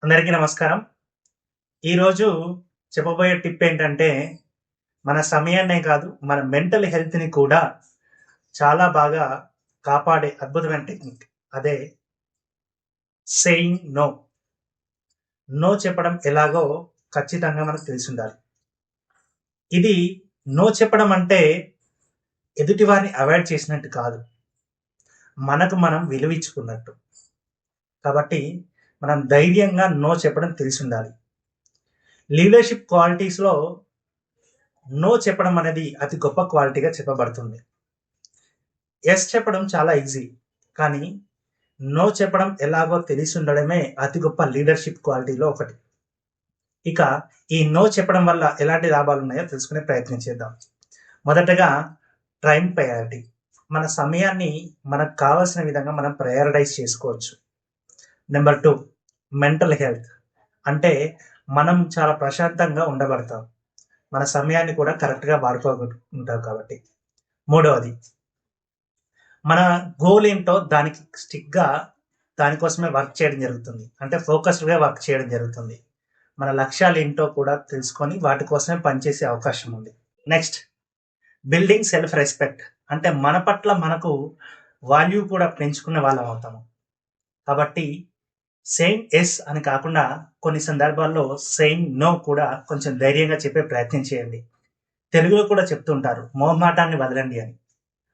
అందరికీ నమస్కారం. ఈరోజు చెప్పబోయే టిప్ ఏంటంటే, మన సమయాన్నే కాదు, మన మెంటల్ హెల్త్‌ని కూడా చాలా బాగా కాపాడే అద్భుతమైన టెక్నిక్. అదే సేయింగ్ నో. నో చెప్పడం ఎలాగో ఖచ్చితంగా మనకు తెలిసుండాలి. ఇది నో చెప్పడం అంటే ఎదుటి వారిని అవాయిడ్ చేసినట్టు కాదు. మనకు మనం విలువిచ్చుకున్నట్టు. కాబట్టి మనం ధైర్యంగా నో చెప్పడం తెలిసుండాలి. లీడర్‌షిప్ క్వాలిటీస్‌లో నో చెప్పడం అనేది అతి గొప్ప క్వాలిటీగా చెప్పబడుతుంది. యెస్ చెప్పడం చాలా ఈజీ. కానీ నో చెప్పడం ఎలాగో తెలిసుండడమే అతి గొప్ప లీడర్‌షిప్ క్వాలిటీలో ఒకటి. ఇక ఈ నో చెప్పడం వల్ల ఎలాంటి లాభాలున్నాయో తెలుసుకునే ప్రయత్నం చేద్దాం. మొదటగా టైమ్ ప్రయారిటీ. మన సమయాన్ని మనకు కావాల్సిన విధంగా మనం ప్రయారిటైజ్ చేసుకోవచ్చు. Number 2 mental health. అంటే మనం చాలా ప్రశాంతంగా ఉండగలుగుతాం. మన సమయాన్ని కూడా కరెక్ట్‌గా వాడుకోగలుగుతాం కాబట్టి. మూడవది మన గోల్ ఏంటో దానికి స్టిక్‌గా దానికోసమే వర్క్ చేయడం జరుగుతుంది. అంటే ఫోకస్డ్‌గా వర్క్ చేయడం జరుగుతుంది. మన లక్ష్యాలేంటో కూడా తెలుసుకొని వాటి కోసమే పనిచేసే అవకాశం ఉంది. Next building self respect. అంటే మన పట్ల మనకు వాల్యూ కూడా పెంచుకునే వాళ్ళం అవుతాము. కాబట్టి సేయింగ్ యెస్ అని కాకుండా కొన్ని సందర్భాల్లో సేయింగ్ నో కూడా కొంచెం ధైర్యంగా చెప్పే ప్రయత్నం చేయండి. తెలుగులో కూడా చెప్తుంటారు మొహమాటాన్ని వదలండి అని.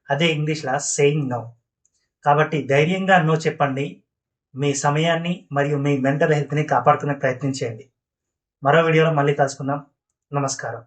అదే ఇంగ్లీష్‌లో సేయింగ్ నో. కాబట్టి ధైర్యంగా నో చెప్పండి. మీ సమయాన్ని మరియు మీ మెంటల్ హెల్త్‌ని కాపాడుకునే ప్రయత్నం చేయండి. మరో వీడియోలో మళ్ళీ కలుసుకుందాం. నమస్కారం.